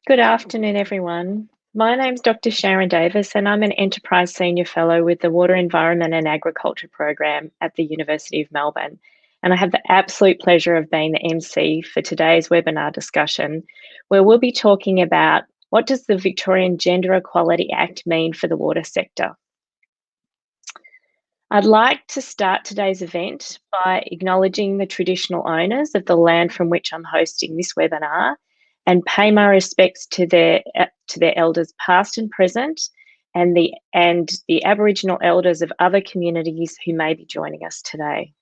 Good afternoon, everyone. My name's Dr. Sharon Davis, and I'm an Enterprise Senior Fellow with the Water, Environment and Agriculture program at the University of Melbourne. And I have the absolute pleasure of being the MC for today's webinar discussion, where we'll be talking about what does the Victorian Gender Equality Act mean for the water sector. I'd like to start today's event by acknowledging the traditional owners of the land from which I'm hosting this webinar and pay my respects to their elders past and present and the Aboriginal elders of other communities who may be joining us today.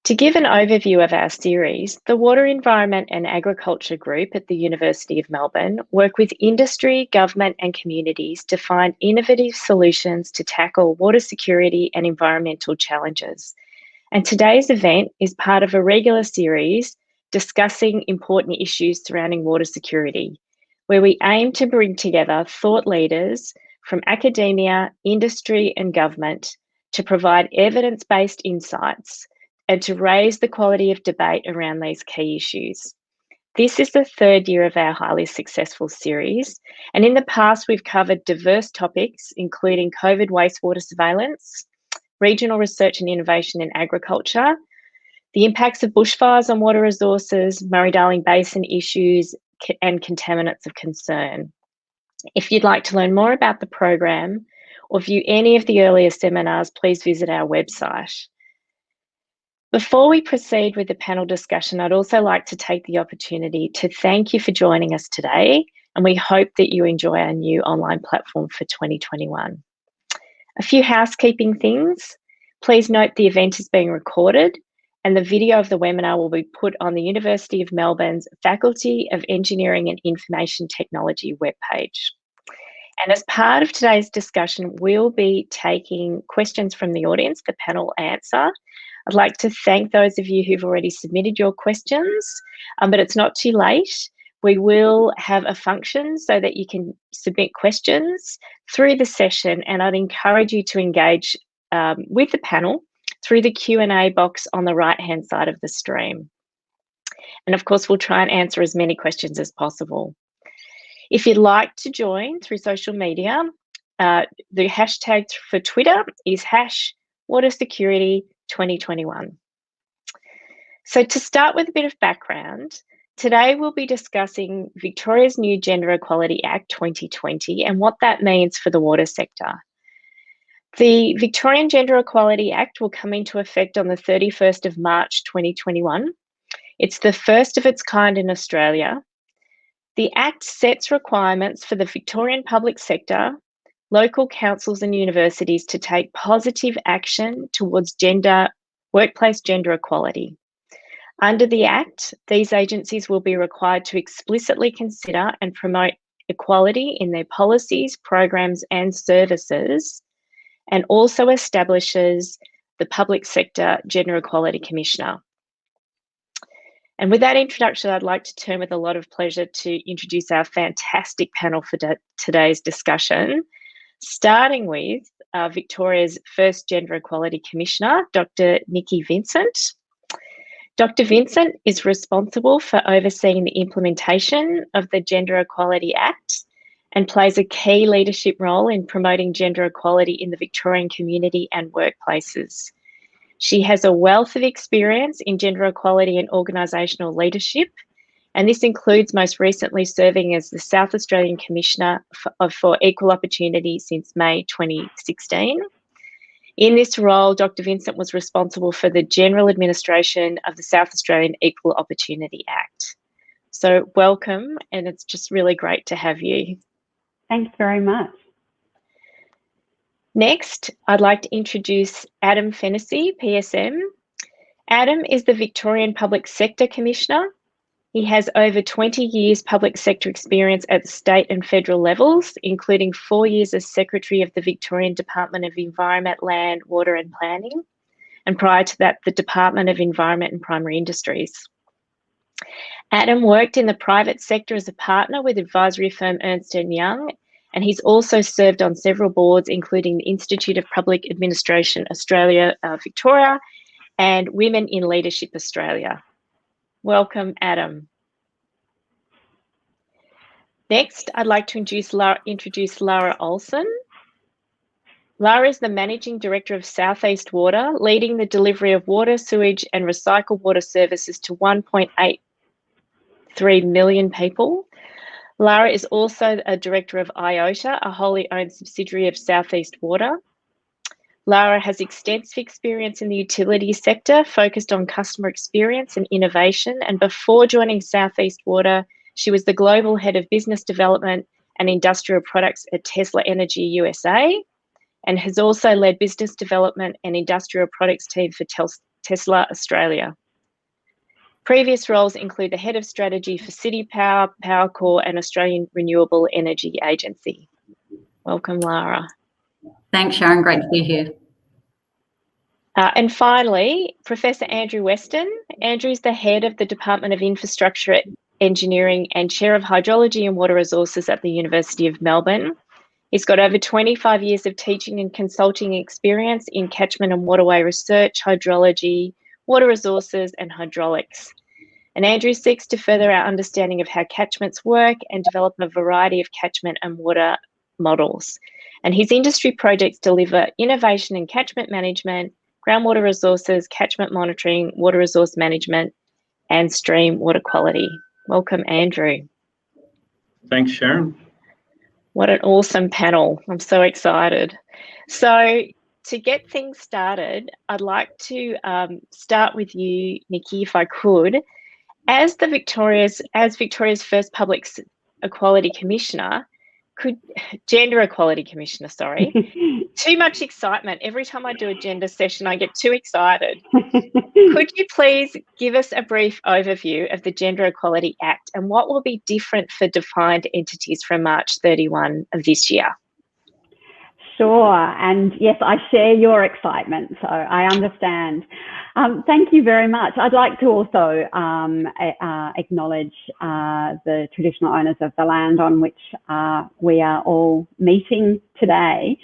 To give an overview of our series, the Water, Environment and Agriculture Group at the University of Melbourne work with industry, government and communities to find innovative solutions to tackle water security and environmental challenges. And today's event is part of a regular series discussing important issues surrounding water security, where we aim to bring together thought leaders from academia, industry and government to provide evidence-based insights and to raise the quality of debate around these key issues. This is the third year of our highly successful series, and in the past we've covered diverse topics including COVID wastewater surveillance, regional research and innovation in agriculture, the impacts of bushfires on water resources, Murray-Darling Basin issues and contaminants of concern. If you'd like to learn more about the program or view any of the earlier seminars, please visit our website. Before we proceed with the panel discussion, I'd also like to take the opportunity to thank you for joining us today, and we hope that you enjoy our new online platform for 2021. A few housekeeping things. Please note the event is being recorded and the video of the webinar will be put on the University of Melbourne's Faculty of Engineering and Information Technology webpage. And as part of today's discussion, we'll be taking questions from the audience, the panel answer. I'd like to thank those of you who've already submitted your questions, but it's not too late. We will have a function so that you can submit questions through the session, and I'd encourage you to engage with the panel through the Q&A box on the right-hand side of the stream. And of course, we'll try and answer as many questions as possible. If you'd like to join through social media, the hashtag for Twitter is #WaterSecurity2021. So to start with a bit of background, today we'll be discussing Victoria's new Gender Equality Act 2020 and what that means for the water sector. The Victorian Gender Equality Act will come into effect on the 31st of March 2021. It's the first of its kind in Australia. The Act sets requirements for the Victorian public sector, local councils and universities to take positive action towards workplace gender equality. Under the Act, these agencies will be required to explicitly consider and promote equality in their policies, programs and services, and also establishes the Public Sector Gender Equality Commissioner. And with that introduction, I'd like to turn with a lot of pleasure to introduce our fantastic panel for today's discussion, starting with Victoria's first Gender Equality Commissioner, Dr. Niki Vincent. Dr. Vincent is responsible for overseeing the implementation of the Gender Equality Act and plays a key leadership role in promoting gender equality in the Victorian community and workplaces. She has a wealth of experience in gender equality and organisational leadership, and this includes most recently serving as the South Australian Commissioner for Equal Opportunity since May 2016. In this role, Dr. Vincent was responsible for the general administration of the South Australian Equal Opportunity Act. So welcome, and it's just really great to have you. Thanks very much. Next, I'd like to introduce Adam Fennessy, PSM. Adam is the Victorian Public Sector Commissioner. He has over 20 years public sector experience at the state and federal levels, including 4 years as Secretary of the Victorian Department of Environment, Land, Water and Planning, and prior to that, the Department of Environment and Primary Industries. Adam worked in the private sector as a partner with advisory firm Ernst & Young, and he's also served on several boards, including the Institute of Public Administration Australia, Victoria, and Women in Leadership Australia. Welcome, Adam. Next, I'd like to introduce Lara Olsen. Lara is the Managing Director of Southeast Water, leading the delivery of water, sewage and recycled water services to 1.83 million people. Lara is also a Director of ACHRA, a wholly owned subsidiary of Southeast Water. Lara has extensive experience in the utilities sector, focused on customer experience and innovation, and before joining Southeast Water, she was the Global Head of Business Development and Industrial Products at Tesla Energy USA, and has also led business development and industrial products team for Tesla Australia. Previous roles include the Head of Strategy for City Power, Powercor, and Australian Renewable Energy Agency. Welcome, Lara. Thanks, Sharon. Great to be here. And finally, Professor Andrew Weston. Andrew is the Head of the Department of Infrastructure Engineering and Chair of Hydrology and Water Resources at the University of Melbourne. He's got over 25 years of teaching and consulting experience in catchment and waterway research, hydrology, water resources, and hydraulics. And Andrew seeks to further our understanding of how catchments work and develop a variety of catchment and water models. And his industry projects deliver innovation in catchment management, groundwater resources, catchment monitoring, water resource management, and stream water quality. Welcome, Andrew. Thanks, Sharon. What an awesome panel. I'm so excited. So to get things started, I'd like to start with you, Niki, if I could. As Victoria's first Public Equality Commissioner, Gender Equality Commissioner, sorry. Too much excitement. Every time I do a gender session, I get too excited. Could you please give us a brief overview of the Gender Equality Act and what will be different for defined entities from March 31 of this year? Sure, and yes, I share your excitement, so I understand. Thank you very much. I'd like to also acknowledge the traditional owners of the land on which we are all meeting today.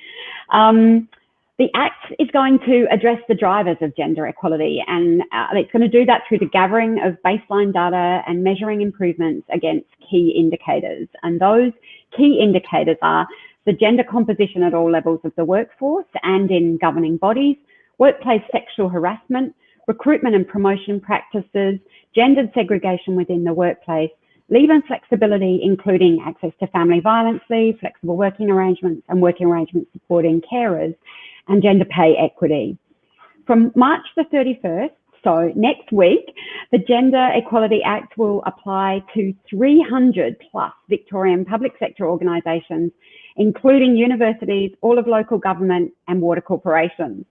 The Act is going to address the drivers of gender equality, and it's going to do that through the gathering of baseline data and measuring improvements against key indicators. And those key indicators are the gender composition at all levels of the workforce and in governing bodies, workplace sexual harassment, recruitment and promotion practices, gendered segregation within the workplace, leave and flexibility, including access to family violence leave, flexible working arrangements and working arrangements supporting carers, and gender pay equity. From March the 31st, so next week, the Gender Equality Act will apply to 300 plus Victorian public sector organisations, including universities, all of local government and water corporations.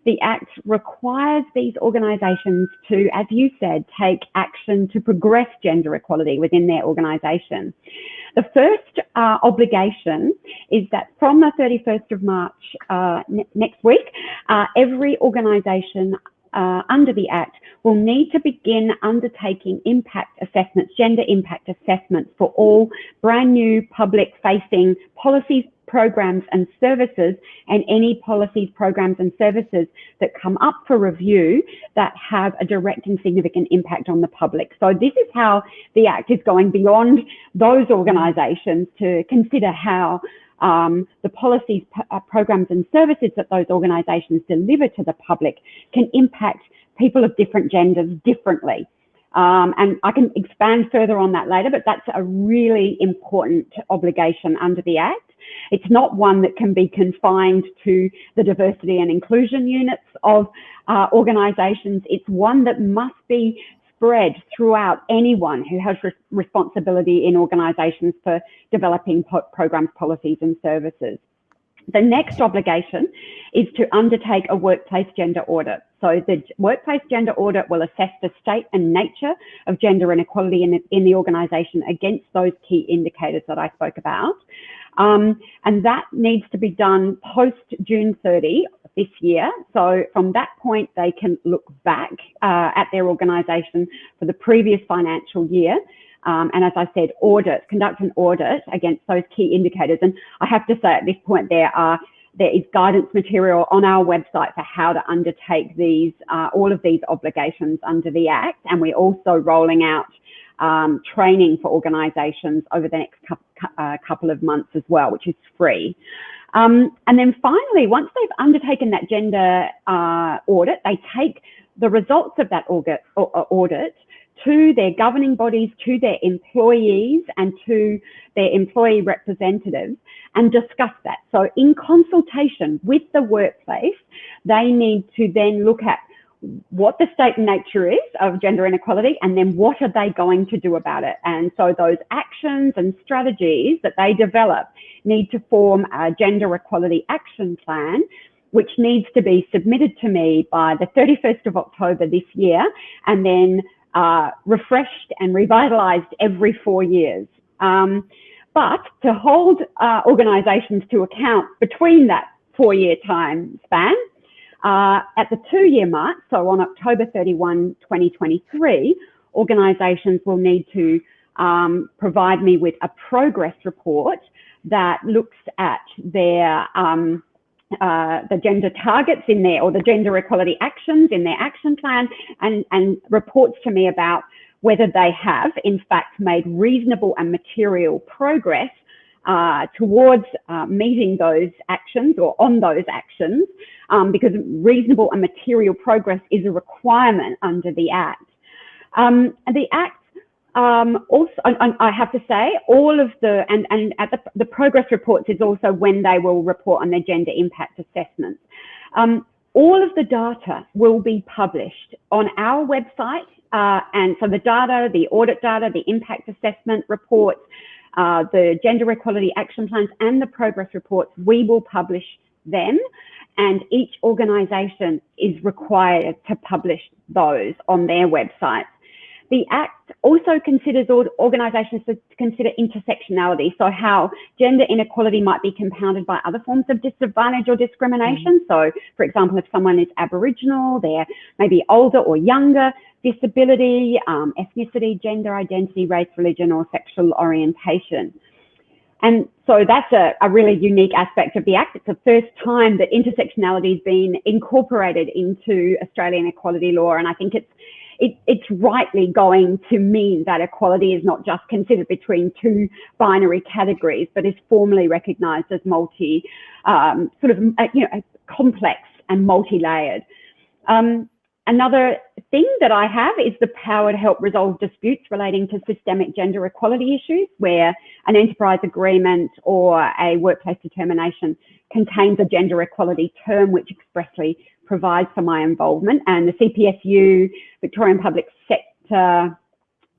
The Act requires these organisations to, as you said, take action to progress gender equality within their organisation. The first obligation is that from the 31st of March next week, every organisation under the Act will need to begin undertaking impact assessments, gender impact assessments for all brand new public facing policies, programs and services, and any policies, programs and services that come up for review that have a direct and significant impact on the public. So this is how the Act is going beyond those organisations to consider how the policies, programs and services that those organisations deliver to the public can impact people of different genders differently. And I can expand further on that later, but that's a really important obligation under the Act. It's not one that can be confined to the diversity and inclusion units of organisations. It's one that must be spread throughout anyone who has responsibility in organisations for developing programs, policies and services. The next obligation is to undertake a workplace gender audit. So the workplace gender audit will assess the state and nature of gender inequality in the organisation against those key indicators that I spoke about. And that needs to be done post June 30 this year. So from that point, they can look back at their organisation for the previous financial year. And as I said, conduct an audit against those key indicators. And I have to say at this point, there are there is guidance material on our website for how to undertake these, all of these obligations under the Act. And we're also rolling out training for organisations over the next couple of months as well, which is free. And then finally, once they've undertaken that gender audit, they take the results of that audit to their governing bodies, to their employees and to their employee representatives and discuss that. So in consultation with the workplace, they need to then look at what the state and nature is of gender inequality and then what are they going to do about it. And so those actions and strategies that they develop need to form a gender equality action plan, which needs to be submitted to me by the 31st of October this year and then refreshed and revitalised every 4 years. But to hold organisations to account between that 4-year time span, at the 2-year mark, so on October 31, 2023, organisations will need to provide me with a progress report that looks at their the gender targets in there, or the gender equality actions in their action plan, and reports to me about whether they have in fact made reasonable and material progress towards meeting those actions or on those actions, because reasonable and material progress is a requirement under the Act. The Act also, I have to say, all of the, and at the progress reports is also when they will report on their gender impact assessments. All of the data will be published on our website, and so the data, the audit data, the impact assessment reports, the gender equality action plans and the progress reports, we will publish them, and each organisation is required to publish those on their websites. The Act also considers organisations to consider intersectionality, so how gender inequality might be compounded by other forms of disadvantage or discrimination. So, for example, if someone is Aboriginal, they're maybe older or younger, disability, ethnicity, gender identity, race, religion, or sexual orientation. And so that's a really unique aspect of the Act. It's the first time that intersectionality has been incorporated into Australian equality law, and I think it's rightly going to mean that equality is not just considered between two binary categories, but is formally recognised as multi, complex and multi-layered. Another thing that I have is the power to help resolve disputes relating to systemic gender equality issues, where an enterprise agreement or a workplace determination contains a gender equality term which expressly provides for my involvement. And the CPSU, Victorian Public Sector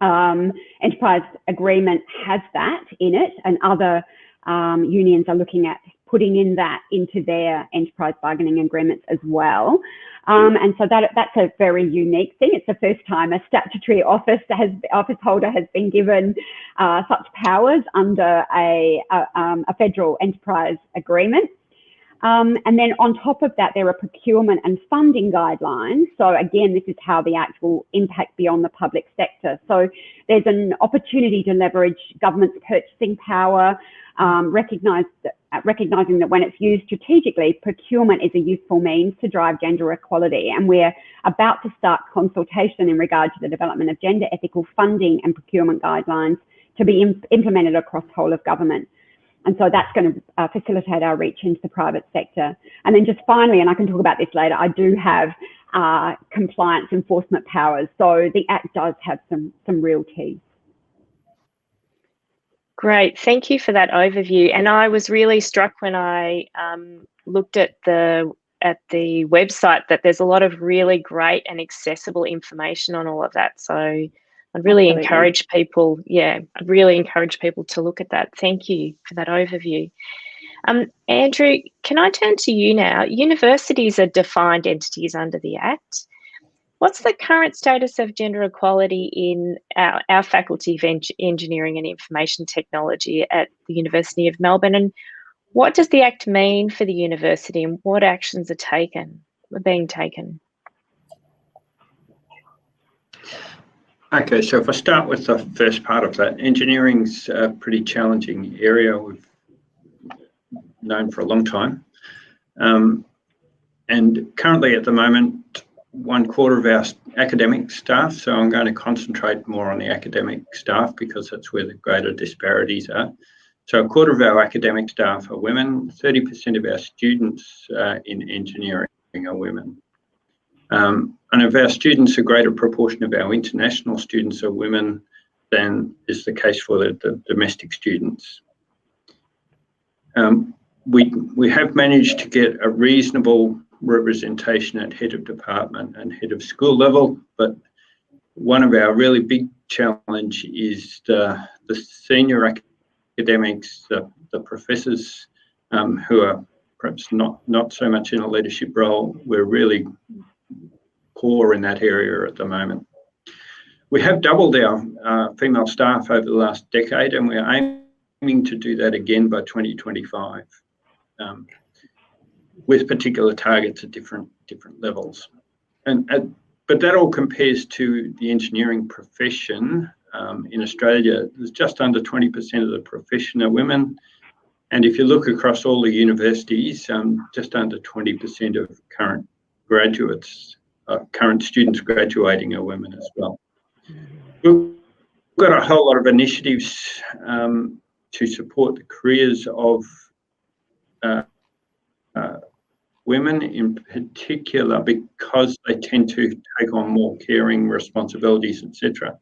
Enterprise Agreement has that in it, and other unions are looking at putting in that into their enterprise bargaining agreements as well. And so that's a very unique thing. It's the first time a statutory office holder has been given such powers under a federal enterprise agreement. And then on top of that, there are procurement and funding guidelines. So again, this is how the Act will impact beyond the public sector. So there's an opportunity to leverage government's purchasing power, recognising that when it's used strategically, procurement is a useful means to drive gender equality. And we're about to start consultation in regard to the development of gender ethical funding and procurement guidelines to be implemented across the whole of government. And so that's going to facilitate our reach into the private sector. And then just finally, and I can talk about this later, I do have compliance enforcement powers. So the Act does have some real keys. Great, thank you for that overview. And I was really struck when I looked at the website that there's a lot of really great and accessible information on all of that. So I'd really encourage people, I'd really encourage people to look at that. Thank you for that overview. Andrew, can I turn to you now? Universities are defined entities under the Act. What's the current status of gender equality in our Faculty of Engineering and Information Technology at the University of Melbourne? And what does the Act mean for the university, and what actions are being taken? Okay, so if I start with the first part of that, engineering's a pretty challenging area we've known for a long time. And currently at the moment, 1/4 of our academic staff, so I'm going to concentrate more on the academic staff because that's where the greater disparities are. So 1/4 of our academic staff are women, 30% of our students in engineering are women. And of our students, a greater proportion of our international students are women than is the case for the domestic students. We have managed to get a reasonable representation at head of department and head of school level, but one of our really big challenge is the senior academics, the professors who are perhaps not so much in a leadership role. We're really poor in that area at the moment. We have doubled our female staff over the last decade, and we're aiming to do that again by 2025. With particular targets at different levels, but that all compares to the engineering profession. In Australia, there's just under 20% of the profession are women, and if you look across all the universities, just under 20% of current graduates, current students graduating are women as well. We've got a whole lot of initiatives to support the careers of women in particular, because they tend to take on more caring responsibilities, etc.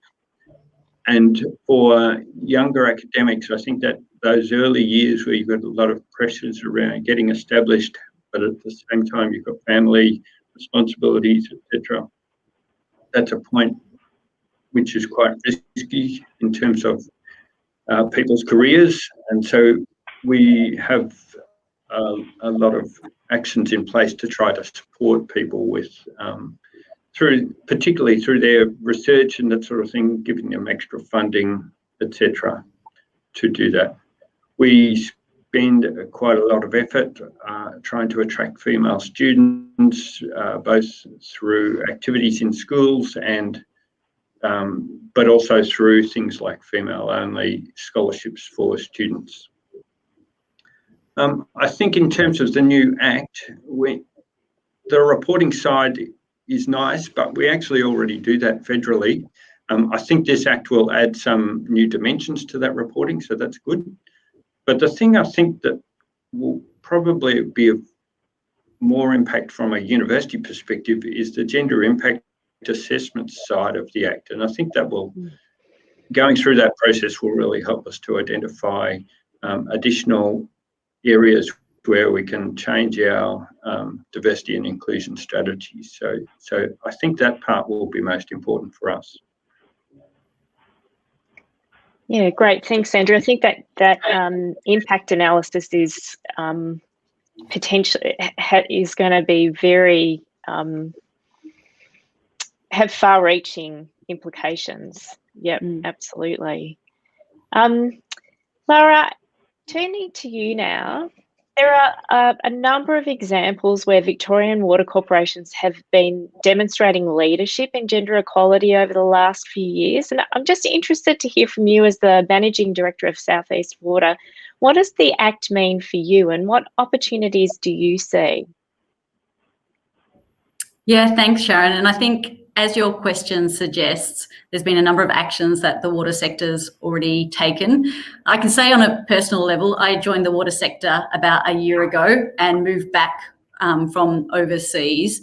And for younger academics, I think that those early years where you've got a lot of pressures around getting established, but at the same time you've got family responsibilities, etc. That's a point which is quite risky in terms of people's careers, and so we have a lot of actions in place to try to support people with particularly through their research and that sort of thing, giving them extra funding, etc. to do that. We spend quite a lot of effort trying to attract female students, both through activities in schools and but also through things like female-only scholarships for students. I think in terms of the new Act, the reporting side is nice, but we actually already do that federally. I think this Act will add some new dimensions to that reporting, so that's good. But the thing I think that will probably be of more impact from a university perspective is the gender impact assessment side of the Act. And I think that going through that process will really help us to identify additional areas where we can change our diversity and inclusion strategies. So I think that part will be most important for us. Yeah, great. Thanks, Sandra. I think that impact analysis is potentially is going to be very have far-reaching implications. Yep, absolutely. Laura, turning to you now, there are a number of examples where Victorian water corporations have been demonstrating leadership in gender equality over the last few years. And I'm just interested to hear from you as the Managing Director of South East Water. What does the Act mean for you and what opportunities do you see? Yeah, thanks, Sharon. And I think, as your question suggests, there's been a number of actions that the water sector's already taken. I can say on a personal level, I joined the water sector about a year ago and moved back from overseas.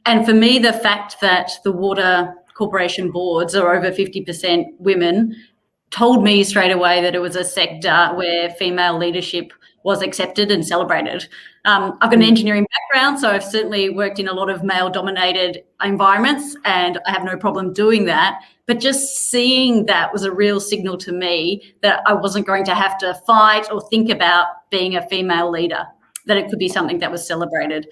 And for me, the fact that the water corporation boards are over 50% women told me straight away that it was a sector where female leadership was accepted and celebrated. I've got an engineering background, so I've certainly worked in a lot of male-dominated environments, and I have no problem doing that. But just seeing that was a real signal to me that I wasn't going to have to fight or think about being a female leader, that it could be something that was celebrated.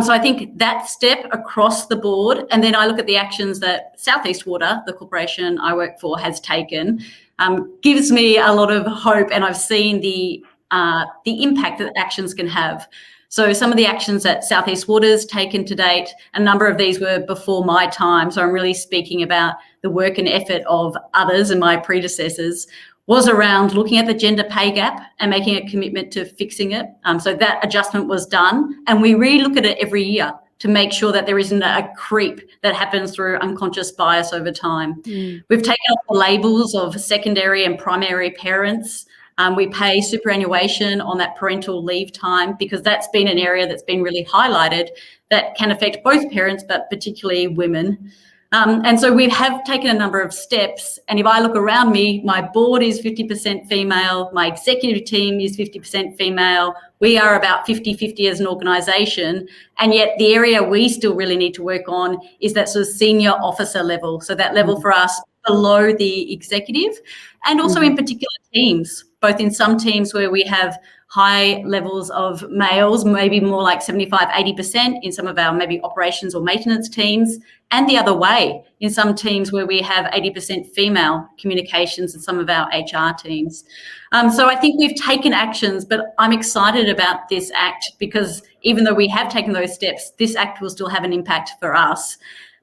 So I think that step across the board, and then I look at the actions that South East Water, the corporation I work for, has taken, gives me a lot of hope, and I've seen the impact that actions can have. So some of the actions that South East Water's taken to date, a number of these were before my time, so I'm really speaking about the work and effort of others and my predecessors, was around looking at the gender pay gap and making a commitment to fixing it. So that adjustment was done, and we re-look at it every year to make sure that there isn't a creep that happens through unconscious bias over time. We've taken off the labels of secondary and primary parents. We pay superannuation on that parental leave time, because that's been an area that's been really highlighted that can affect both parents, but particularly women. And so we have taken a number of steps. And if I look around me, my board is 50% female, my executive team is 50% female. We are about 50-50 as an organisation. And yet the area we still really need to work on is that sort of senior officer level. So that level for us below the executive, and also in particular teams, both in some teams where we have high levels of males, maybe more like 75-80% in some of our maybe operations or maintenance teams, and the other way in some teams where we have 80% female communications in some of our HR teams. So I think we've taken actions, but I'm excited about this Act because even though we have taken those steps, this Act will still have an impact for us.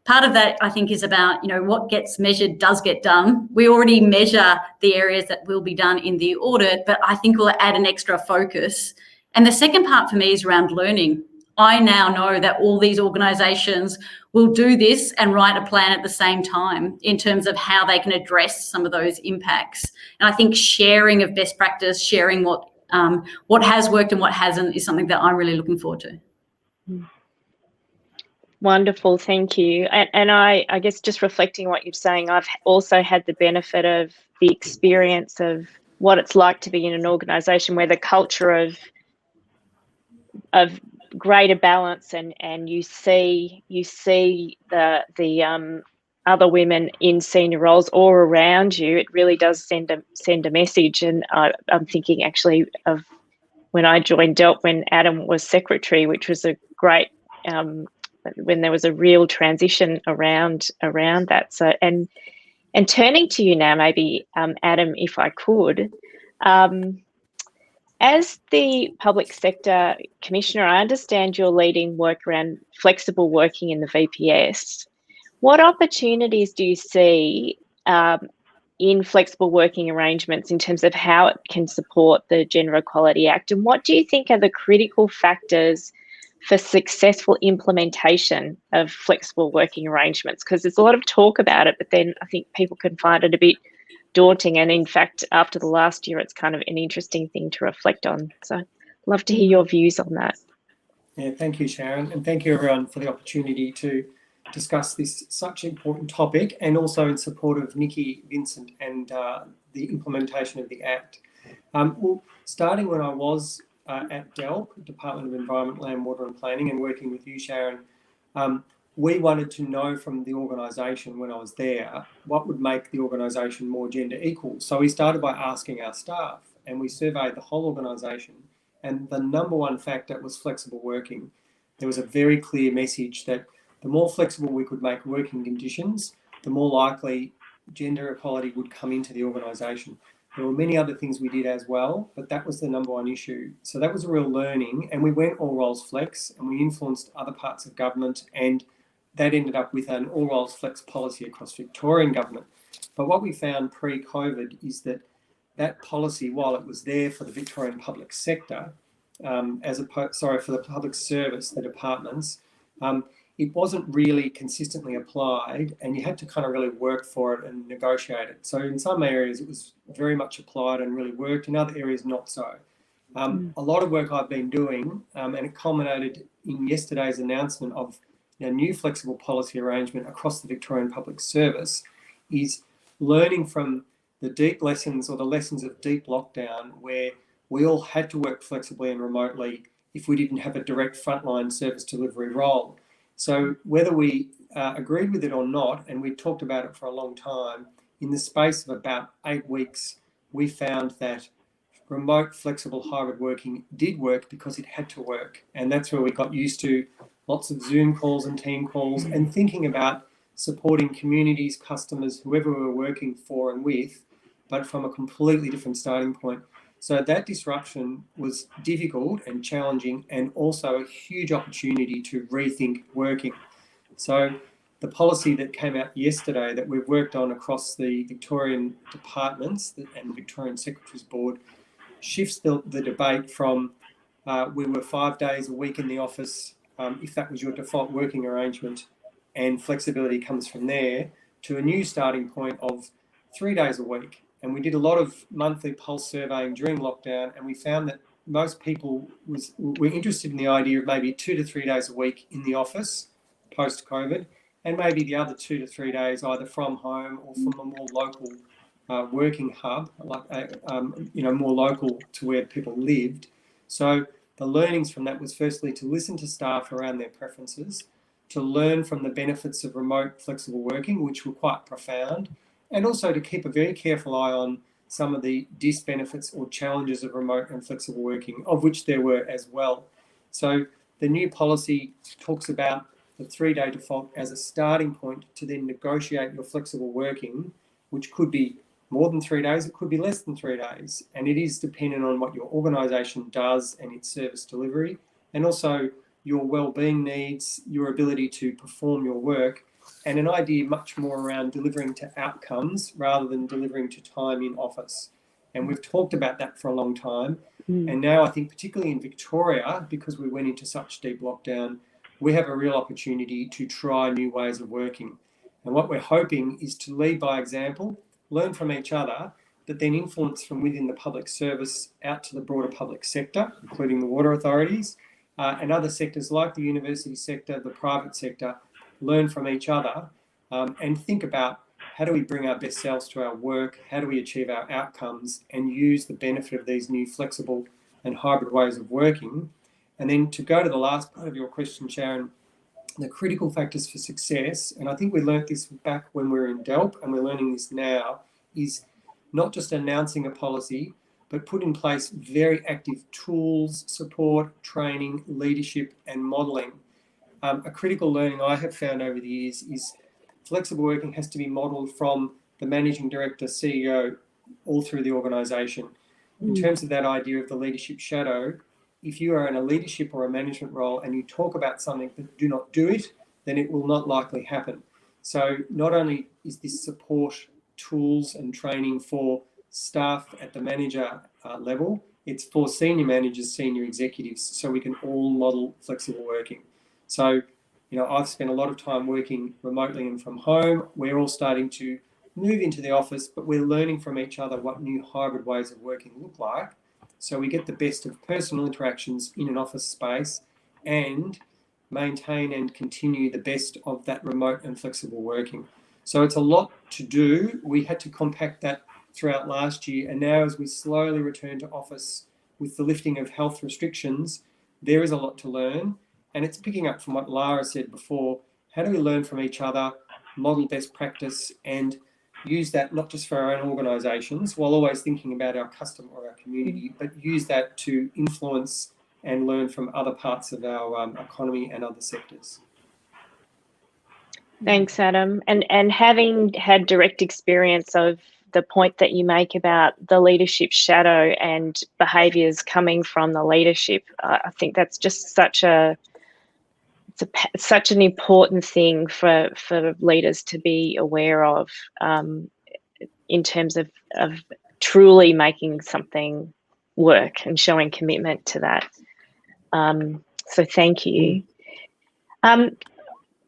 Part of that, I think, is about, what gets measured does get done. We already measure the areas that will be done in the audit, but I think we'll add an extra focus. And the second part for me is around learning. I now know that all these organisations will do this and write a plan at the same time in terms of how they can address some of those impacts. And I think sharing of best practice, sharing what has worked and what hasn't is something that I'm really looking forward to. Wonderful, thank you. And I guess just reflecting what you're saying, I've also had the benefit of the experience of what it's like to be in an organisation where the culture of greater balance and you see the other women in senior roles all around you, it really does send a message. And I'm thinking actually of when I joined DELP when Adam was secretary, which was a great when there was a real transition around that. So and turning to you now, maybe Adam, if I could, as the Public Sector Commissioner, I understand you're leading work around flexible working in the VPS. What opportunities do you see in flexible working arrangements in terms of how it can support the Gender Equality Act? And what do you think are the critical factors for successful implementation of flexible working arrangements? Because there's a lot of talk about it, but then I think people can find it a bit daunting. And in fact, after the last year, it's kind of an interesting thing to reflect on. So I'd love to hear your views on that. Yeah, thank you, Sharon. And thank you everyone for the opportunity to discuss this such important topic, and also in support of Niki Vincent and the implementation of the Act. Well, starting when I was at DELP, Department of Environment, Land, Water and Planning, and working with you, Sharon, we wanted to know from the organisation when I was there what would make the organisation more gender equal. So we started by asking our staff, and we surveyed the whole organisation, and the number one factor was flexible working. There was a very clear message that the more flexible we could make working conditions, the more likely gender equality would come into the organisation. There were many other things we did as well, but that was the number one issue. So that was a real learning, and we went all roles flex, and we influenced other parts of government, and that ended up with an all roles flex policy across Victorian government. But what we found pre-COVID is that that policy, while it was there for the Victorian public sector, for the public service, the departments, it wasn't really consistently applied, and you had to kind of really work for it and negotiate it. So in some areas it was very much applied and really worked, in other areas not so. A lot of work I've been doing, and it culminated in yesterday's announcement of a new flexible policy arrangement across the Victorian Public Service, is learning from the deep lessons, or the lessons of deep lockdown, where we all had to work flexibly and remotely if we didn't have a direct frontline service delivery role. So whether we agreed with it or not, and we talked about it for a long time, in the space of about 8 weeks, we found that remote flexible hybrid working did work because it had to work. And that's where we got used to lots of Zoom calls and team calls, and thinking about supporting communities, customers, whoever we were working for and with, but from a completely different starting point. So that disruption was difficult and challenging, and also a huge opportunity to rethink working. So the policy that came out yesterday that we've worked on across the Victorian departments and Victorian Secretaries Board shifts the debate from we were 5 days a week in the office, if that was your default working arrangement, and flexibility comes from there, to a new starting point of 3 days a week. And we did a lot of monthly pulse surveying during lockdown, and we found that most people were interested in the idea of maybe 2 to 3 days a week in the office post-COVID, and maybe the other 2 to 3 days either from home or from a more local working hub, like more local to where people lived. So the learnings from that was firstly to listen to staff around their preferences, to learn from the benefits of remote flexible working, which were quite profound, and also to keep a very careful eye on some of the disbenefits or challenges of remote and flexible working, of which there were as well. So the new policy talks about the 3-day default as a starting point to then negotiate your flexible working, which could be more than 3 days, it could be less than 3 days. And it is dependent on what your organisation does and its service delivery, and also your wellbeing needs, your ability to perform your work, and an idea much more around delivering to outcomes rather than delivering to time in office. And we've talked about that for a long time. And now I think particularly in Victoria, because we went into such deep lockdown, we have a real opportunity to try new ways of working. And what we're hoping is to lead by example, learn from each other, but then influence from within the public service out to the broader public sector, including the water authorities, and other sectors like the university sector, the private sector, learn from each other and think about how do we bring our best selves to our work, how do we achieve our outcomes, and use the benefit of these new flexible and hybrid ways of working. And then to go to the last part of your question, Sharon, the critical factors for success, and I think we learnt this back when we were in DELP, and we're learning this now, is not just announcing a policy, but put in place very active tools, support, training, leadership, and modelling. A critical learning I have found over the years is flexible working has to be modelled from the managing director, CEO, all through the organisation. In terms of that idea of the leadership shadow, if you are in a leadership or a management role and you talk about something but do not do it, then it will not likely happen. So not only is this support, tools and training for staff at the manager level, it's for senior managers, senior executives, so we can all model flexible working. So, I've spent a lot of time working remotely and from home. We're all starting to move into the office, but we're learning from each other what new hybrid ways of working look like. So we get the best of personal interactions in an office space and maintain and continue the best of that remote and flexible working. So it's a lot to do. We had to compact that throughout last year. And now as we slowly return to office with the lifting of health restrictions, there is a lot to learn. And it's picking up from what Lara said before. How do we learn from each other, model best practice, and use that not just for our own organisations, while always thinking about our customer or our community, but use that to influence and learn from other parts of our economy and other sectors. Thanks, Adam. And having had direct experience of the point that you make about the leadership shadow and behaviours coming from the leadership, I think that's just such an important thing for leaders to be aware of in terms of truly making something work and showing commitment to that. So thank you.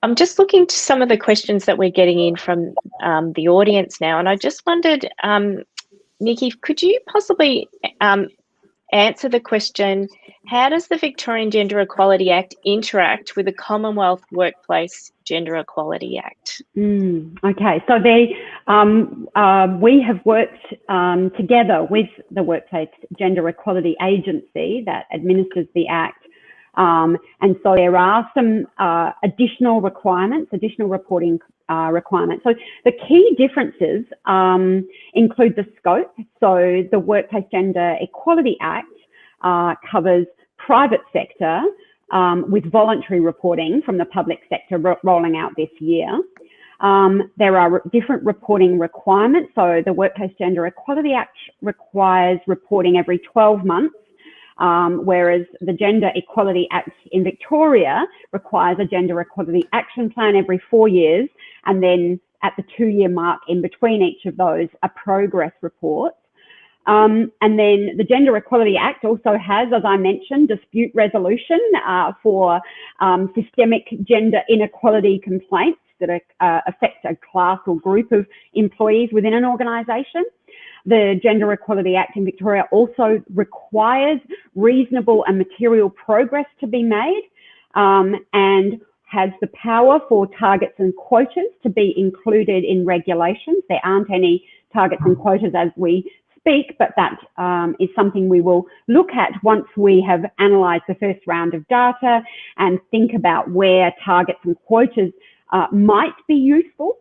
I'm just looking to some of the questions that we're getting in from the audience now, and I just wondered, Niki, could you possibly answer the question, how does the Victorian Gender Equality Act interact with the Commonwealth Workplace Gender Equality Act? Okay, so we have worked together with the Workplace Gender Equality Agency that administers the Act. And so there are some additional requirements, additional reporting requirements. So the key differences include the scope. So the Workplace Gender Equality Act covers private sector with voluntary reporting from the public sector rolling out this year. There are different reporting requirements. So the Workplace Gender Equality Act requires reporting every 12 months, whereas the Gender Equality Act in Victoria requires a Gender Equality Action Plan every 4 years, and then at the 2-year mark in between each of those, a progress report. And then the Gender Equality Act also has, as I mentioned, dispute resolution for systemic gender inequality complaints that affect a class or group of employees within an organisation. The Gender Equality Act in Victoria also requires reasonable and material progress to be made, and has the power for targets and quotas to be included in regulations. There aren't any targets and quotas as we speak, but that is something we will look at once we have analysed the first round of data and think about where targets and quotas might be useful,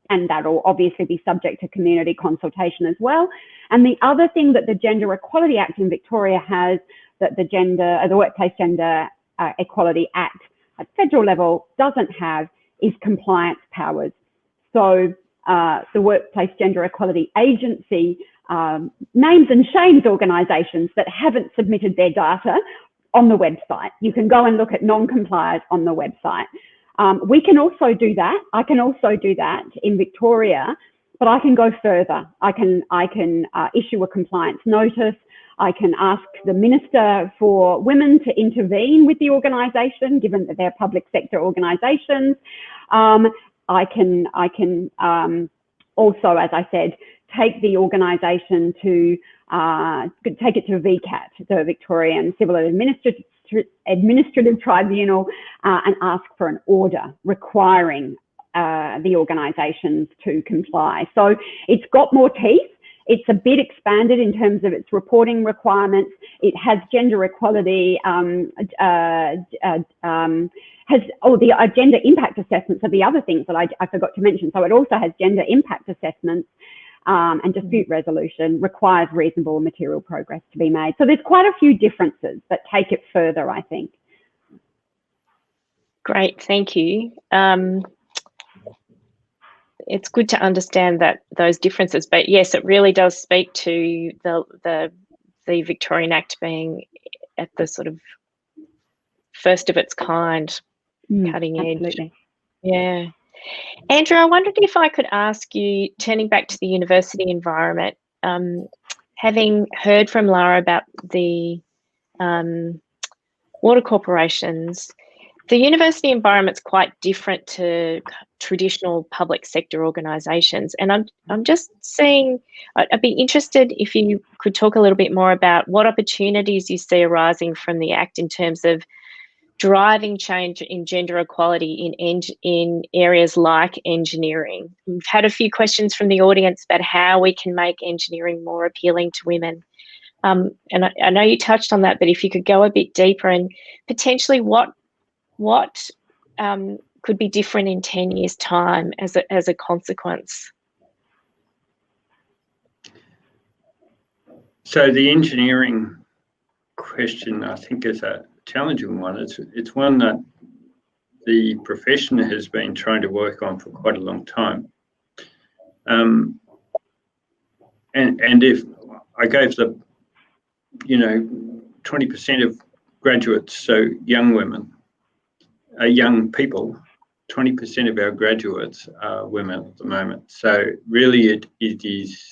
and that'll obviously be subject to community consultation as well. And the other thing that the Gender Equality Act in Victoria has that the Workplace Gender Equality Act at federal level doesn't have is compliance powers. So the Workplace Gender Equality Agency names and shames organisations that haven't submitted their data on the website. You can go and look at non-compliers on the website. We can also do that. I can also do that in Victoria, but I can go further. I can issue a compliance notice. I can ask the Minister for Women to intervene with the organisation, given that they're public sector organisations. I can also, as I said, take the organisation to take it to VCAT, the Victorian Civil Administrative Tribunal, and ask for an order requiring the organisations to comply. So it's got more teeth. It's a bit expanded in terms of its reporting requirements. It has gender equality, has the gender impact assessments are the other things that I forgot to mention. So it also has gender impact assessments, and dispute resolution, requires reasonable material progress to be made. So there's quite a few differences that take it further, I think. Great, thank you. It's good to understand those differences, but yes, it really does speak to the Victorian Act being at the sort of first of its kind, cutting edge. Absolutely. Yeah. Andrew, I wondered if I could ask you, turning back to the university environment, having heard from Lara about the water corporations, the university environment's quite different to traditional public sector organisations, and I'm just seeing, I'd be interested if you could talk a little bit more about what opportunities you see arising from the Act in terms of driving change in gender equality in areas like engineering. We've had a few questions from the audience about how we can make engineering more appealing to women. And I know you touched on that, but if you could go a bit deeper and potentially what could be different in 10 years' time as a consequence. So the engineering question, I think, is a challenging one. It's one that the profession has been trying to work on for quite a long time. And if I gave 20% of graduates, so young women, young people, 20% of our graduates are women at the moment. So really it is,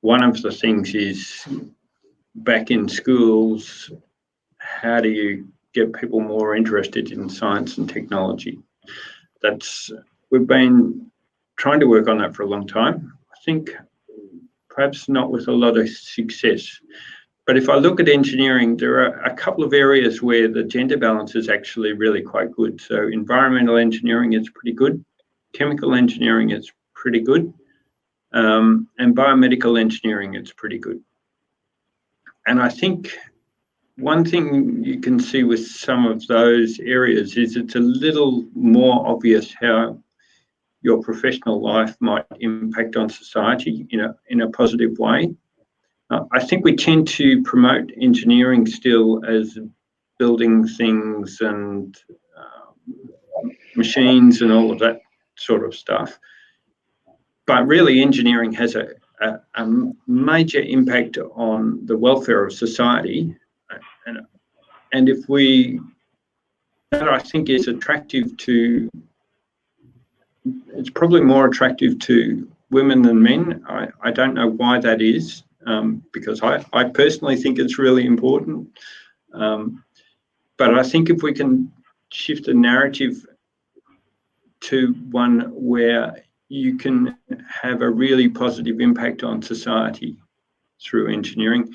one of the things is back in schools, how do you get people more interested in science and technology? We've been trying to work on that for a long time. I think perhaps not with a lot of success. But if I look at engineering, there are a couple of areas where the gender balance is actually really quite good. So environmental engineering is pretty good. Chemical engineering is pretty good. And biomedical engineering is pretty good. And I think one thing you can see with some of those areas is it's a little more obvious how your professional life might impact on society in a positive way. I think we tend to promote engineering still as building things and machines and all of that sort of stuff. But really, engineering has a major impact on the welfare of society, and if that I think is attractive to, it's probably more attractive to women than men. I don't know why that is, because I personally think it's really important. But I think if we can shift the narrative to one where you can have a really positive impact on society through engineering,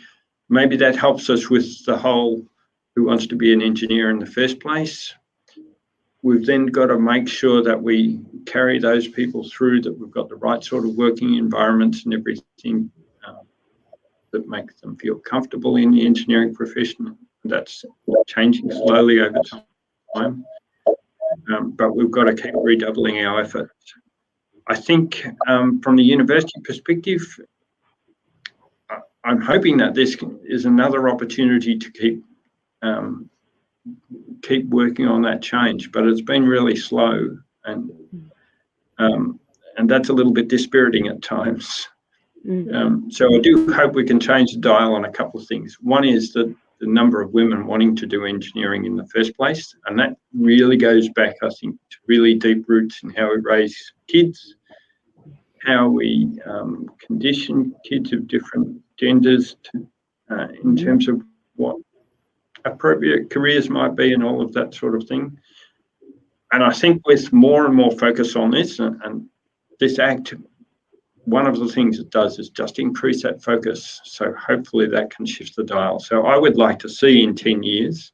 maybe that helps us with the whole who wants to be an engineer in the first place. We've then got to make sure that we carry those people through, that we've got the right sort of working environments and everything that makes them feel comfortable in the engineering profession. That's changing slowly over time, but we've got to keep redoubling our efforts. I think from the university perspective, I'm hoping that this is another opportunity to keep working on that change, but it's been really slow, and that's a little bit dispiriting at times. So I do hope we can change the dial on a couple of things. One is that the number of women wanting to do engineering in the first place, and that really goes back, I think, to really deep roots in how we raise kids, how we condition kids of different genders to, in terms of what appropriate careers might be and all of that sort of thing. And I think with more and more focus on this, and this Act, one of the things it does is just increase that focus. So hopefully that can shift the dial. So I would like to see in 10 years,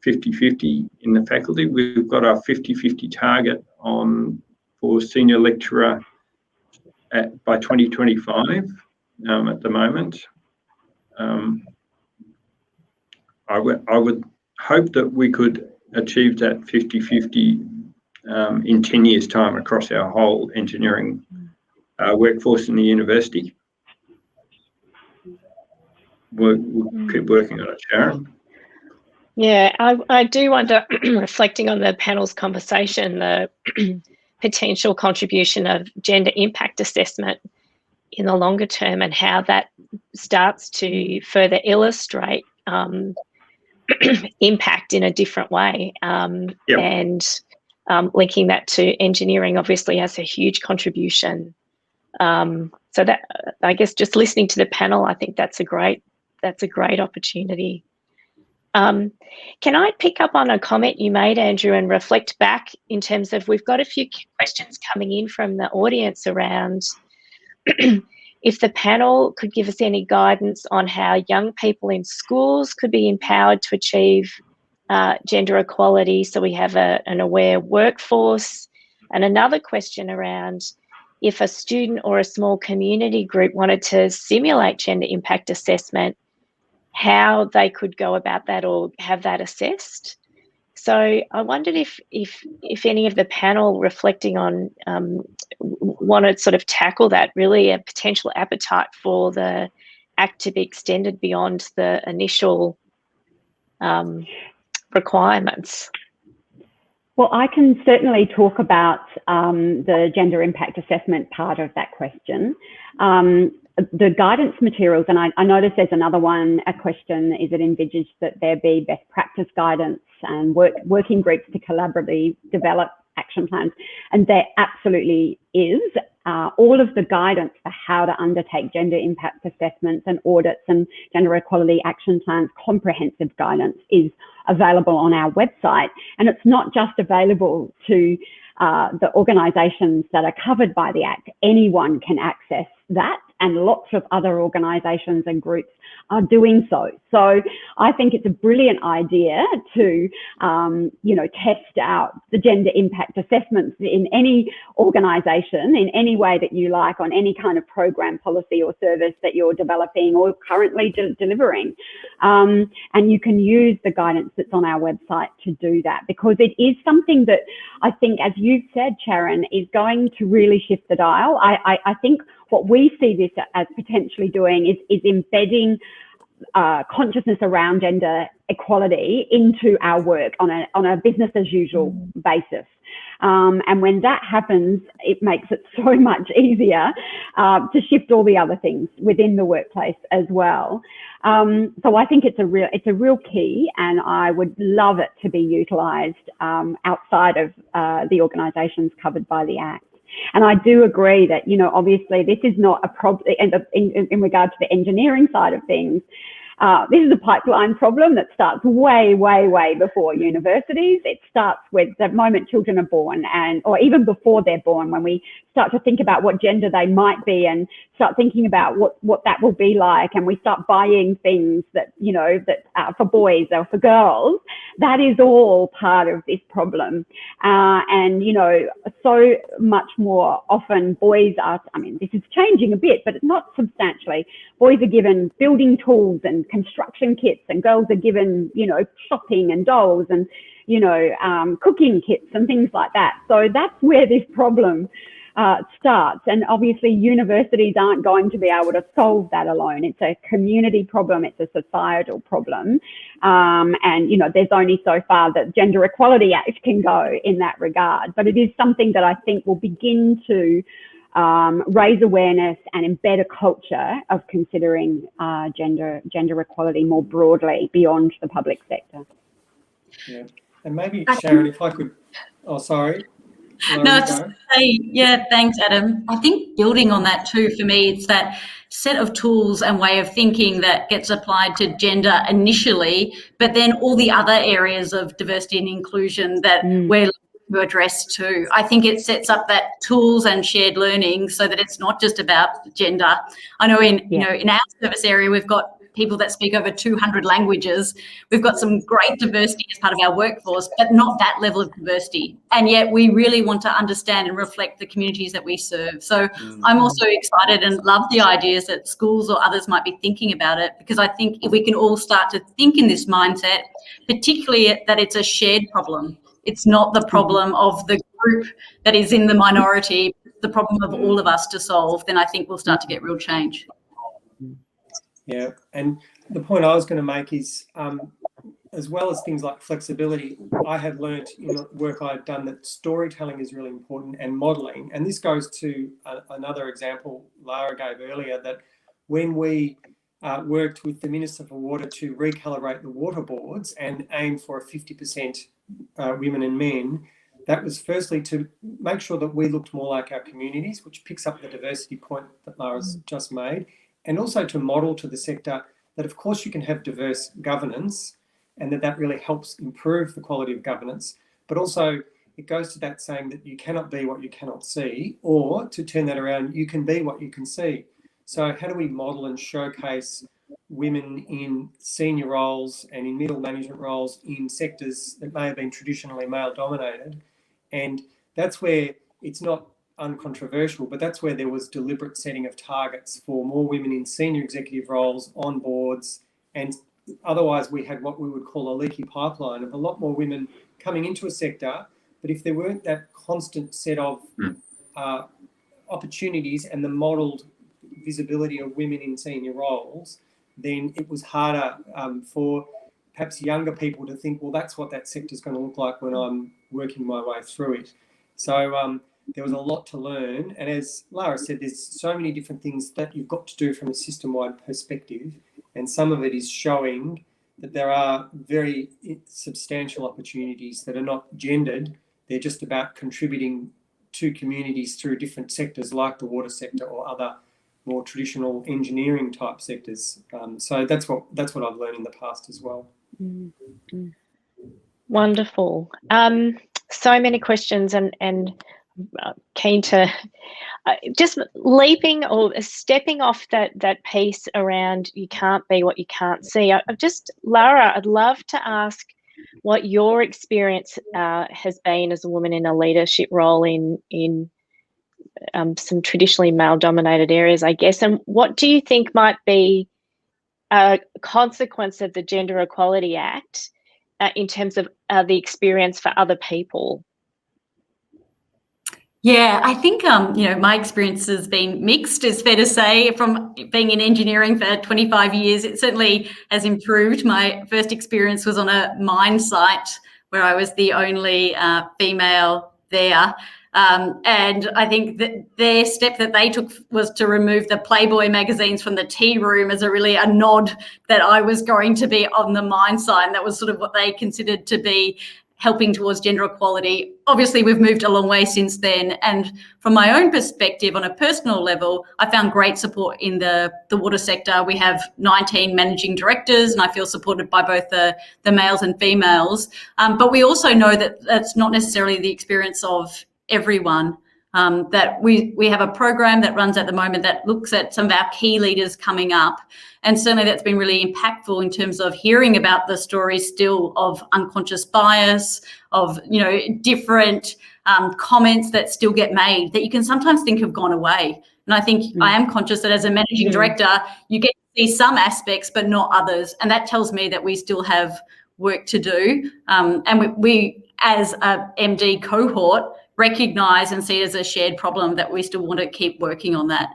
50-50 in the faculty. We've got our 50-50 target for senior lecturer by 2025 at the moment. I would hope that we could achieve that 50-50 in 10 years' time across our whole engineering workforce in the university. We'll keep working on it, Sharon. Yeah, I do wonder, reflecting on the panel's conversation, the potential contribution of gender impact assessment in the longer term and how that starts to further illustrate impact in a different way. And linking that to engineering obviously has a huge contribution. So that, I guess, just listening to the panel, I think that's a great opportunity. Can I pick up on a comment you made, Andrew, and reflect back in terms of, we've got a few questions coming in from the audience around if the panel could give us any guidance on how young people in schools could be empowered to achieve gender equality, so we have an aware workforce. And another question around if a student or a small community group wanted to simulate gender impact assessment, how they could go about that or have that assessed. So I wondered if any of the panel reflecting on want to sort of tackle that, really a potential appetite for the Act to be extended beyond the initial requirements. Well, I can certainly talk about the gender impact assessment part of that question. The guidance materials, and I noticed there's another one, a question, is it envisaged that there be best practice guidance and working groups to collaboratively develop action plans? And there absolutely is. All of the guidance for how to undertake gender impact assessments and audits and gender equality action plans, comprehensive guidance, is available on our website. And it's not just available to the organisations that are covered by the Act. Anyone can access that, and lots of other organisations and groups are doing so. So I think it's a brilliant idea to, test out the gender impact assessments in any organisation, in any way that you like, on any kind of program, policy or service that you're developing or currently delivering. And you can use the guidance that's on our website to do that, because it is something that I think, as you've said, Sharon, is going to really shift the dial. I think what we see this as potentially doing is embedding consciousness around gender equality into our work on a business as usual basis. And when that happens, it makes it so much easier to shift all the other things within the workplace as well. So I think it's a real key, and I would love it to be utilised outside of the organisations covered by the Act. And I do agree that, you know, obviously this is not a problem in regard to the engineering side of things. This is a pipeline problem that starts way, way, way before universities. It starts with the moment children are born, or even before they're born, when we start to think about what gender they might be and start thinking about what that will be like, and we start buying things that, you know, that for boys or for girls. That is all part of this problem. And, you know, so much more often boys are, I mean, this is changing a bit, but it's not substantially. Boys are given building tools and construction kits, and girls are given, you know, shopping and dolls and, you know, cooking kits and things like that. So that's where this problem starts. And obviously universities aren't going to be able to solve that alone. It's a community problem, it's a societal problem. And, you know, there's only so far that Gender Equality Act can go in that regard. But it is something that I think will begin to raise awareness and embed a culture of considering gender equality more broadly beyond the public sector. Yeah, and maybe Sharon, if I could, oh, sorry. No, just to say, yeah, thanks, Adam. I think building on that too, for me, it's that set of tools and way of thinking that gets applied to gender initially, but then all the other areas of diversity and inclusion that we're looking to address too. I think it sets up that tools and shared learning so that it's not just about gender. I know in our service area, we've got people that speak over 200 languages. We've got some great diversity as part of our workforce, but not that level of diversity. And yet we really want to understand and reflect the communities that we serve. So I'm also excited and love the ideas that schools or others might be thinking about it, because I think if we can all start to think in this mindset, particularly that it's a shared problem. It's not the problem of the group that is in the minority, the problem of all of us to solve, then I think we'll start to get real change. Yeah, and the point I was going to make is, as well as things like flexibility, I have learnt in the work I've done that storytelling is really important, and modelling. And this goes to another example Lara gave earlier, that when we worked with the Minister for Water to recalibrate the water boards and aim for a 50% women and men, that was firstly to make sure that we looked more like our communities, which picks up the diversity point that Lara's just made, and also to model to the sector that, of course, you can have diverse governance, and that really helps improve the quality of governance. But also it goes to that saying that you cannot be what you cannot see, or to turn that around, you can be what you can see. So how do we model and showcase women in senior roles and in middle management roles in sectors that may have been traditionally male dominated? And that's where it's not uncontroversial, but that's where there was deliberate setting of targets for more women in senior executive roles on boards, and otherwise we had what we would call a leaky pipeline of a lot more women coming into a sector, but if there weren't that constant set of opportunities and the modelled visibility of women in senior roles, then it was harder for perhaps younger people to think, well, that's what that sector's going to look like when I'm working my way through it. So there was a lot to learn. And as Lara said, there's so many different things that you've got to do from a system-wide perspective. And some of it is showing that there are very substantial opportunities that are not gendered. They're just about contributing to communities through different sectors like the water sector or other more traditional engineering type sectors. So that's what I've learned in the past as well. Wonderful. So many questions, and keen to just leaping or stepping off that piece around you can't be what you can't see. Lara, I'd love to ask what your experience has been as a woman in a leadership role in some traditionally male-dominated areas, I guess, and what do you think might be a consequence of the Gender Equality Act in terms of the experience for other people? Yeah, I think, my experience has been mixed, it's fair to say. From being in engineering for 25 years, it certainly has improved. My first experience was on a mine site where I was the only female there. And I think that their step that they took was to remove the Playboy magazines from the tea room as a nod that I was going to be on the mine side. And that was sort of what they considered to be helping towards gender equality. Obviously, we've moved a long way since then. And from my own perspective, on a personal level, I found great support in the water sector. We have 19 managing directors, and I feel supported by both the males and females. But we also know that that's not necessarily the experience of everyone. That we have a program that runs at the moment that looks at some of our key leaders coming up, and certainly that's been really impactful in terms of hearing about the stories still of unconscious bias, of different comments that still get made that you can sometimes think have gone away. And I think I am conscious that as a managing director, you get to see some aspects but not others, and that tells me that we still have work to do. And we as a MD cohort recognise and see it as a shared problem that we still want to keep working on that.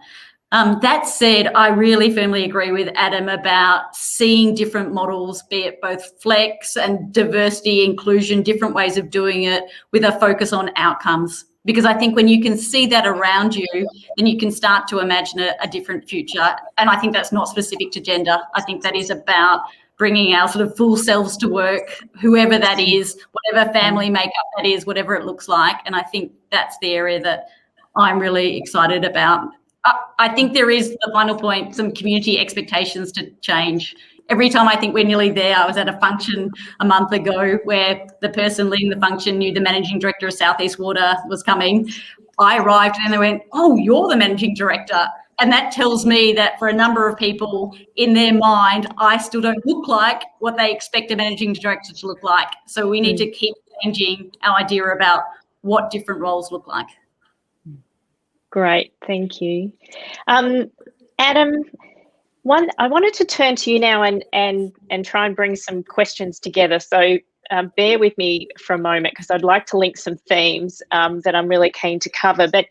That said, I really firmly agree with Adam about seeing different models, be it both flex and diversity, inclusion, different ways of doing it with a focus on outcomes. Because I think when you can see that around you, then you can start to imagine a different future. And I think that's not specific to gender. I think that is about bringing our sort of full selves to work, whoever that is, whatever family makeup that is, whatever it looks like. And I think that's the area that I'm really excited about. I think there is, the final point, some community expectations to change. Every time I think we're nearly there, I was at a function a month ago where the person leading the function knew the managing director of Southeast Water was coming. I arrived and they went, "Oh, you're the managing director." And that tells me that for a number of people in their mind, I still don't look like what they expect a managing director to look like. So we need to keep changing our idea about what different roles look like. Great, thank you. Adam, I wanted to turn to you now and try and bring some questions together. So bear with me for a moment because I'd like to link some themes that I'm really keen to cover. But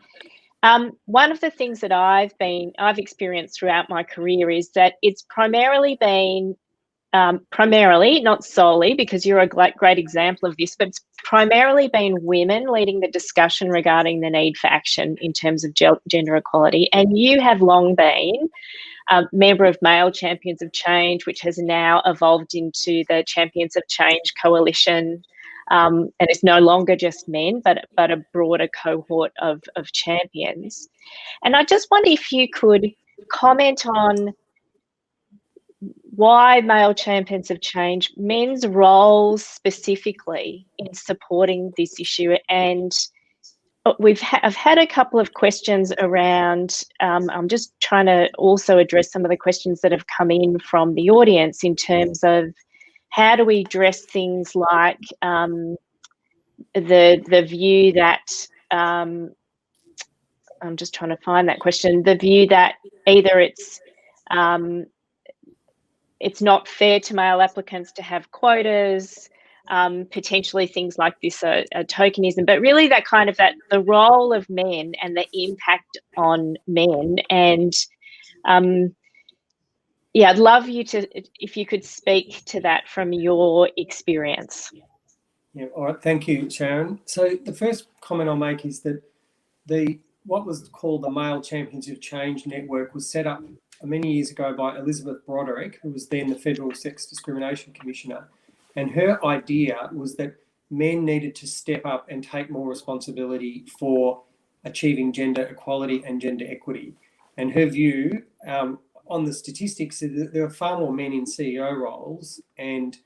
one of the things that I've experienced throughout my career is that it's primarily been, not solely, because you're a great example of this, but it's primarily been women leading the discussion regarding the need for action in terms of gender equality. And you have long been a member of Male Champions of Change, which has now evolved into the Champions of Change Coalition. And it's no longer just men, but a broader cohort of champions. And I just wonder if you could comment on why Male Champions of Change, men's roles specifically in supporting this issue. And I've had a couple of questions around, I'm just trying to also address some of the questions that have come in from the audience in terms of how do we address things like the view that, I'm just trying to find that question, the view that either it's not fair to male applicants to have quotas, potentially things like this are tokenism, but really that the role of men and the impact on men. And yeah, I'd love you to, if you could speak to that from your experience. Yeah, all right, thank you, Sharon. So the first comment I'll make is that what was called the Male Champions of Change Network was set up many years ago by Elizabeth Broderick, who was then the Federal Sex Discrimination Commissioner. And her idea was that men needed to step up and take more responsibility for achieving gender equality and gender equity. And her view on the statistics is that there are far more men in CEO roles, and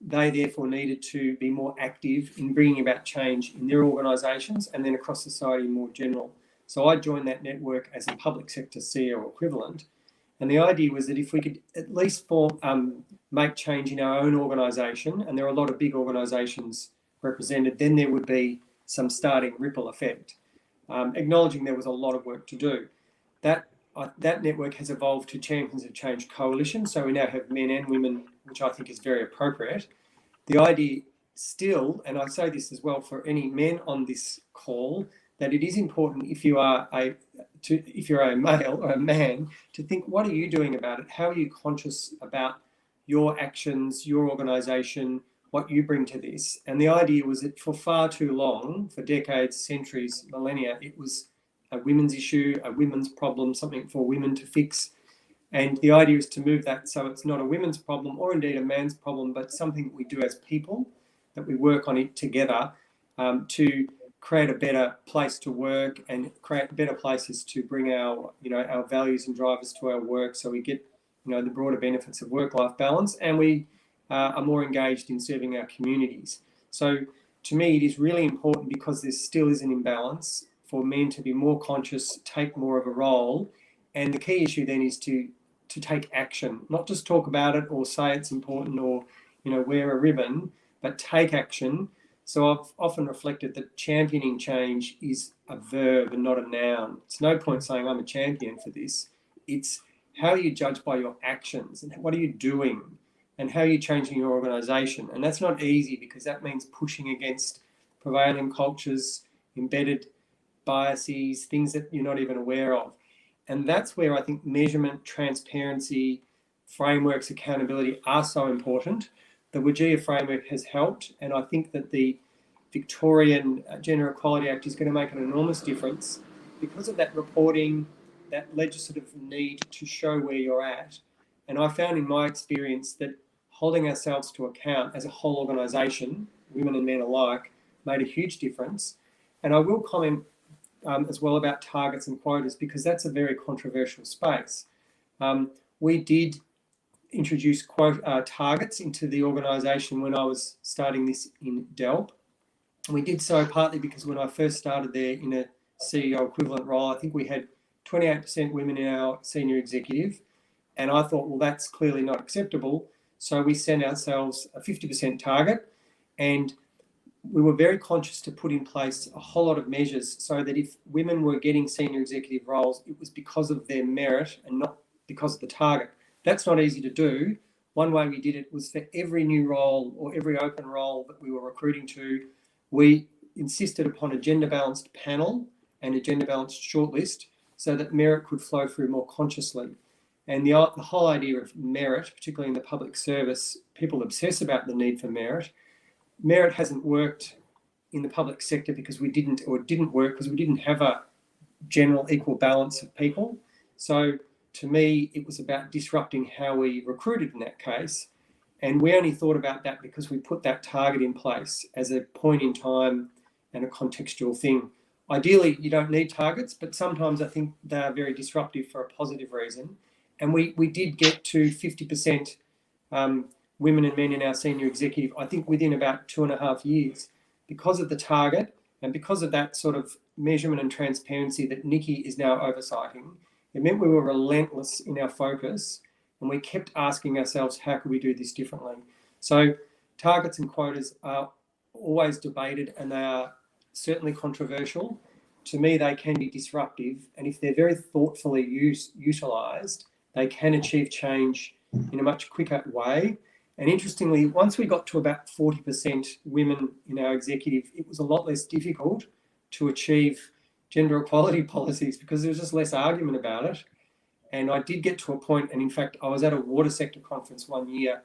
they therefore needed to be more active in bringing about change in their organisations and then across society more general. So I joined that network as a public sector CEO equivalent. And the idea was that if we could at least make change in our own organisation, and there are a lot of big organisations represented, then there would be some starting ripple effect, acknowledging there was a lot of work to do. That network has evolved to Champions of Change Coalition, so we now have men and women, which I think is very appropriate. The idea still, and I say this as well for any men on this call, that it is important if you're a male or a man to think, what are you doing about it? How are you conscious about your actions, your organisation, what you bring to this. And the idea was that for far too long, for decades, centuries, millennia, it was a women's issue, a women's problem, something for women to fix. And the idea is to move that so it's not a women's problem or indeed a man's problem, but something we do as people, that we work on it together to create a better place to work and create better places to bring our, our values and drivers to our work, so we get, the broader benefits of work-life balance, and we are more engaged in serving our communities. So to me, it is really important, because there still is an imbalance, for men to be more conscious, take more of a role. And the key issue then is to take action, not just talk about it or say it's important or, wear a ribbon, but take action. So I've often reflected that championing change is a verb and not a noun. It's no point saying I'm a champion for this. It's how are you judged by your actions, and what are you doing, and how are you changing your organisation? And that's not easy, because that means pushing against prevailing cultures, embedded biases, things that you're not even aware of. And that's where I think measurement, transparency, frameworks, accountability are so important. The WGEA framework has helped, and I think that the Victorian Gender Equality Act is going to make an enormous difference because of that reporting, that legislative need to show where you're at. And I found in my experience that holding ourselves to account as a whole organisation, women and men alike, made a huge difference. And I will comment as well about targets and quotas, because that's a very controversial space. We did introduce targets into the organisation when I was starting this in DELP. We did so partly because when I first started there in a CEO equivalent role, I think we had 28% women in our senior executive. And I thought, well, that's clearly not acceptable. So we set ourselves a 50% target, and we were very conscious to put in place a whole lot of measures so that if women were getting senior executive roles, it was because of their merit and not because of the target. That's not easy to do. One way we did it was for every new role or every open role that we were recruiting to, we insisted upon a gender-balanced panel and a gender-balanced shortlist so that merit could flow through more consciously. And the whole idea of merit, particularly in the public service, people obsess about the need for merit. Merit hasn't worked in the public sector because it didn't work because we didn't have a general equal balance of people. So to me, it was about disrupting how we recruited in that case. And we only thought about that because we put that target in place as a point in time and a contextual thing. Ideally, you don't need targets, but sometimes I think they are very disruptive for a positive reason. And we did get to 50% women and men in our senior executive, I think within about 2.5 years, because of the target and because of that sort of measurement and transparency that Niki is now oversighting. It meant we were relentless in our focus, and we kept asking ourselves, how could we do this differently? So targets and quotas are always debated, and they are certainly controversial. To me, they can be disruptive, and if they're very thoughtfully utilised, they can achieve change in a much quicker way. And interestingly, once we got to about 40% women in our executive, it was a lot less difficult to achieve gender equality policies because there was just less argument about it. And I did get to a point, and in fact, I was at a water sector conference one year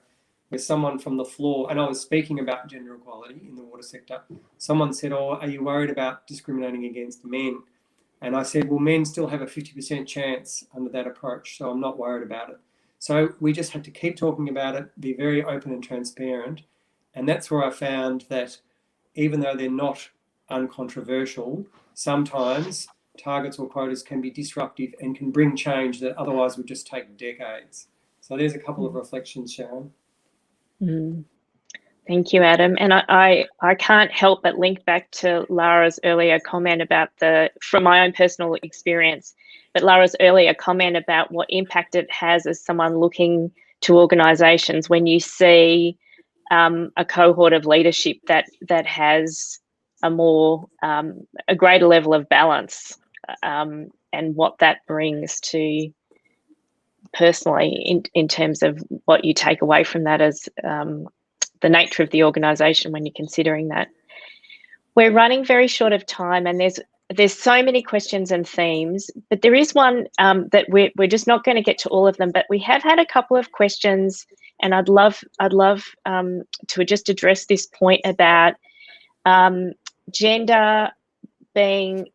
where someone from the floor, and I was speaking about gender equality in the water sector, someone said, oh, are you worried about discriminating against men? And I said, well, men still have a 50% chance under that approach, so I'm not worried about it. So we just had to keep talking about it, be very open and transparent. And that's where I found that even though they're not uncontroversial, sometimes targets or quotas can be disruptive and can bring change that otherwise would just take decades. So there's a couple of reflections, Sharon. Thank you, Adam. And I can't help but link back to Lara's earlier comment about from my own personal experience, but Lara's earlier comment about what impact it has as someone looking to organisations when you see a cohort of leadership that has a greater level of balance, and what that brings to personally in terms of what you take away from that as the nature of the organisation when you're considering that. We're running very short of time, and there's so many questions and themes, but there is one that we're just not going to get to all of them, but we have had a couple of questions And I'd love to just address this point about gender being,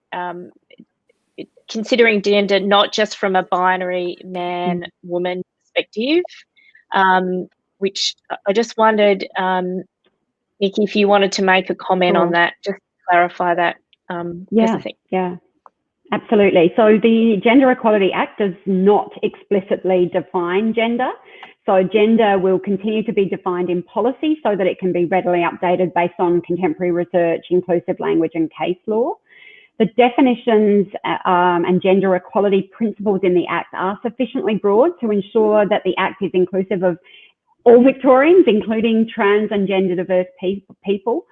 considering gender not just from a binary man-woman perspective, which I just wondered, Niki, if you wanted to make a comment on that, just to clarify that. Yeah, absolutely. So the Gender Equality Act does not explicitly define gender. So gender will continue to be defined in policy so that it can be readily updated based on contemporary research, inclusive language and case law. The definitions and gender equality principles in the Act are sufficiently broad to ensure that the Act is inclusive of all Victorians, including trans and gender diverse people.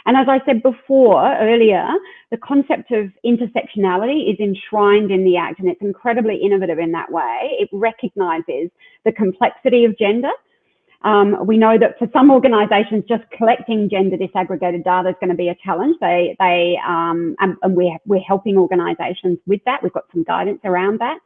And as I said earlier, the concept of intersectionality is enshrined in the Act, and it's incredibly innovative in that way. It recognises the complexity of gender. We know that for some organisations, just collecting gender disaggregated data is going to be a challenge. And we're helping organisations with that. We've got some guidance around that.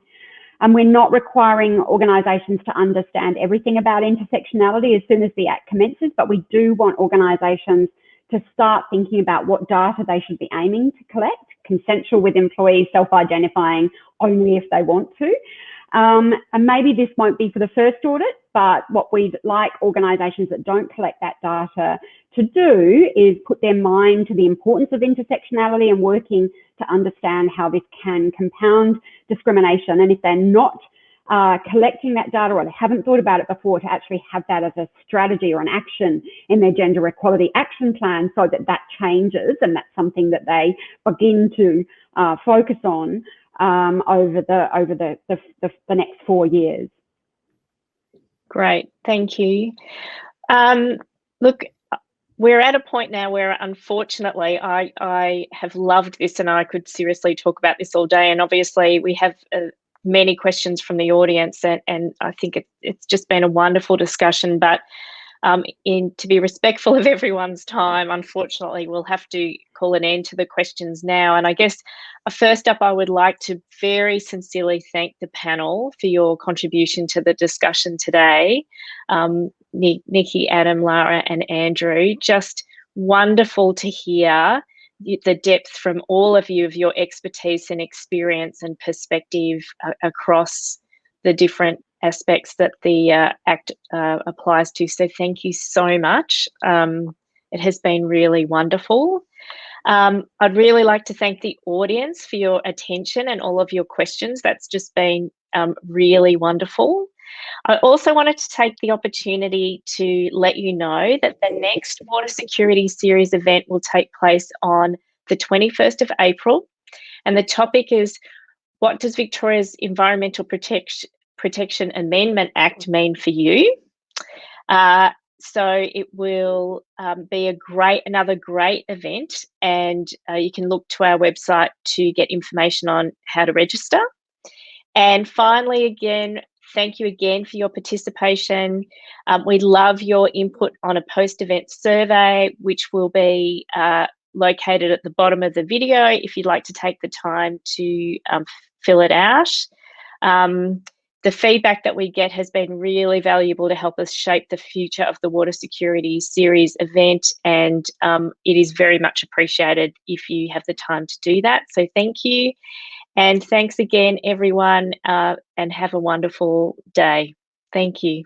And we're not requiring organisations to understand everything about intersectionality as soon as the Act commences, but we do want organisations to start thinking about what data they should be aiming to collect, consensual with employees self-identifying only if they want to. And maybe this won't be for the first audit, but what we'd like organisations that don't collect that data to do is put their mind to the importance of intersectionality and working to understand how this can compound discrimination. And if they're not collecting that data or they haven't thought about it before, to actually have that as a strategy or an action in their gender equality action plan so that that changes and that's something that they begin to focus on over the next 4 years. Great, thank you. Look, we're at a point now where, unfortunately, I have loved this and I could seriously talk about this all day. And obviously, we have many questions from the audience, and I think it's just been a wonderful discussion. But to be respectful of everyone's time, unfortunately, we'll have to call an end to the questions now. And I guess first up, I would like to very sincerely thank the panel for your contribution to the discussion today. Niki, Adam, Lara and Andrew, just wonderful to hear the depth from all of you of your expertise and experience and perspective across the different aspects that the Act applies to. So thank you so much. It has been really wonderful. I'd really like to thank the audience for your attention and all of your questions. That's just been really wonderful. I also wanted to take the opportunity to let you know that the next Water Security Series event will take place on the 21st of April. And the topic is, what does Victoria's Environmental Protection Amendment Act mean for you? So it will be another great event, and you can look to our website to get information on how to register. And finally, again, thank you again for your participation. We love your input on a post-event survey, which will be located at the bottom of the video if you'd like to take the time to fill it out. The feedback that we get has been really valuable to help us shape the future of the Water Security Series event, and it is very much appreciated if you have the time to do that. So thank you, and thanks again, everyone, and have a wonderful day. Thank you.